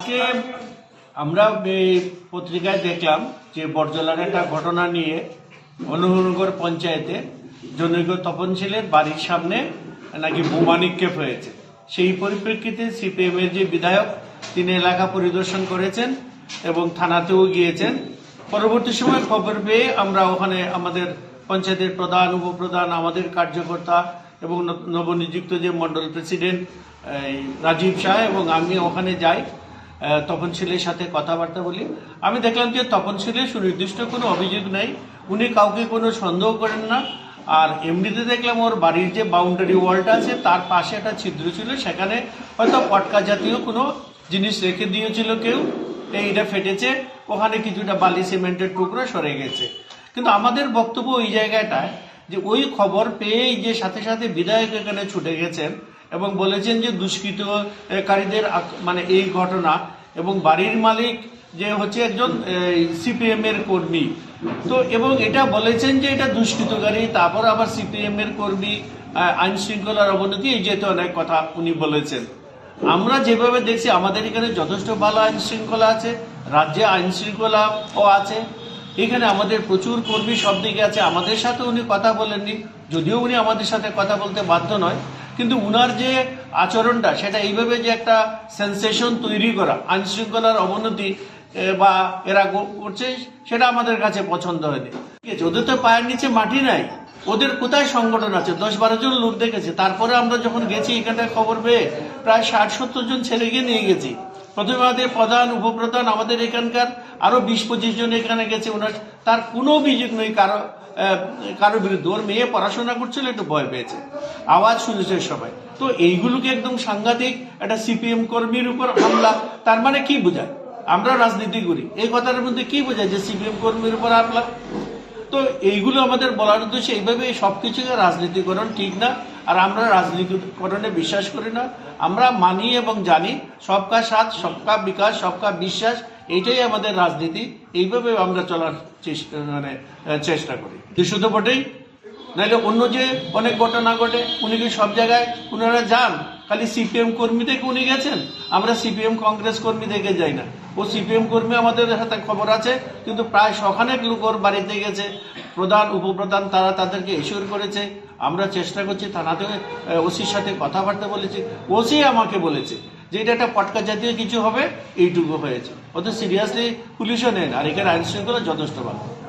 আজকে আমরা এই পত্রিকায় দেখলাম যে বরজলার একটা ঘটনা নিয়ে অনুহরনগর পঞ্চায়েতে জনৈক তপনশীলের বাড়ির সামনে নাকি বোমা নিক্ষেপ হয়েছে। সেই পরিপ্রেক্ষিতে সিপিএম এর যে বিধায়ক তিনি এলাকা পরিদর্শন করেছেন এবং থানাতেও গিয়েছেন। পরবর্তী সময় খবর পেয়ে আমরা ওখানে আমাদের পঞ্চায়েতের প্রধান, উপপ্রধান, আমাদের কার্যকর্তা এবং নবনিযুক্ত যে মন্ডল প্রেসিডেন্ট রাজীব শাহ এবং আমি ওখানে যাই, তপনশীলের সাথে কথাবার্তা বলি। আমি দেখলাম যে তপনশীলের সুনির্দিষ্ট কোনো অভিযোগ নেই, উনি কাউকে কোনো সন্দেহ করেন না। আর এমনিতে দেখলাম ওর বাড়ির যে বাউন্ডারি ওয়ালটা আছে তার পাশে একটা ছিদ্র ছিল, সেখানে হয়তো পটকা জাতীয় কোনো জিনিস রেখে দিয়েছিল কেউ, এইটা ফেটেছে, ওখানে কিছুটা বালি সিমেন্টের টুকরো সরে গেছে। কিন্তু আমাদের বক্তব্য ওই জায়গাটায় যে ওই খবর পেয়েই যে সাথে সাথে বিধায়ক এখানে ছুটে গেছেন এবং বলেছেন যে দুষ্কৃতকারীদের মানে এই ঘটনা, এবং বাড়ির মালিক যে হচ্ছে একজন সিপিএম এর কর্মী, তো এবং এটা বলেছেন যে এটা দুষ্কৃতকারী, তারপর আবার সিপিএম এর কর্মী, আইন শৃঙ্খলার অবনতি, এই যেহেতু অনেক কথা উনি বলেছেন। আমরা যেভাবে দেখছি আমাদের এখানে যথেষ্ট ভালো আইন শৃঙ্খলা আছে, রাজ্যে আইন শৃঙ্খলাও আছে, এখানে আমাদের প্রচুর কর্মী সব দিকে আছে। আমাদের সাথে উনি কথা বলেননি, যদিও উনি আমাদের সাথে কথা বলতে বাধ্য নয়, কিন্তু উনার যে আচরণটা সেটা এইভাবে যে একটা সেন্সেশন তৈরি করা, আইন শৃঙ্খলার অবনতি বা এরা করছে, সেটা আমাদের কাছে পছন্দ হয়নি। ওদের তো পায়ের নিচে মাটি নাই, ওদের কোথায় সংগঠন আছে? 10-12 জন লোক দেখেছে। তারপরে আমরা যখন গেছি এখানে খবর পেয়ে প্রায় 60-70 জন ছেলেকে নিয়ে গেছি। প্রথমে আমাদের প্রধান, উপপ্রধান, আমাদের এখানকার আরো 20-25 জন এখানে গেছে। ওনার তার কোনো অভিযোগ নেই কারো বিরুদ্ধে। ওর মেয়ে পড়াশোনা করছিল, একটু ভয় পেয়েছে, আওয়াজ শুনেছে সবাই। তো এইগুলোকে একদম সাংঘাতিক একটা সিপিএম কর্মীর উপর হামলা, তার মানে কি বোঝায়? আমরা রাজনীতি করি, এই কথার মধ্যে কি বোঝায় যে সিপিএম কর্মীর উপর হামলা? তো এইগুলো আমাদের বলার উদ্দেশ্যে, এইভাবে সবকিছুকে রাজনীতিকরণ ঠিক না। আর আমরা রাজনীতিকরণে বিশ্বাস করি না। আমরা মানি এবং জানি সবকা সাথ, সবকা বিকাশ, সবকা বিশ্বাস, এইটাই আমাদের রাজনীতি। এইভাবে আমরা চলার চেষ্টা করি। শুধু বটেই, নাহলে অন্য যে অনেক ঘটনা ঘটে, উনি কি সব জায়গায় ওনারা যান? খালি সিপিএম কর্মী থেকে উনি গেছেন, আমরা সিপিএম কংগ্রেস কর্মী থেকে যাই না। ও সিপিএম কর্মী আমাদের হাতে খবর আছে, কিন্তু প্রায় শখানেক লোক ওর বাড়িতে গেছে, প্রধান, উপপ্রধান, তারা তাদেরকে এশিওর করেছে। আমরা চেষ্টা করছি, থানাতে ওসির সাথে কথাবার্তা বলেছি, ওসি আমাকে বলেছে যে এটা একটা পটকা জাতীয় কিছু হবে, এইটুকু হয়েছে। অত সিরিয়াসলি পুলিশও নেন, আর এখানে আইন শৃঙ্খলা যথেষ্ট ভালো।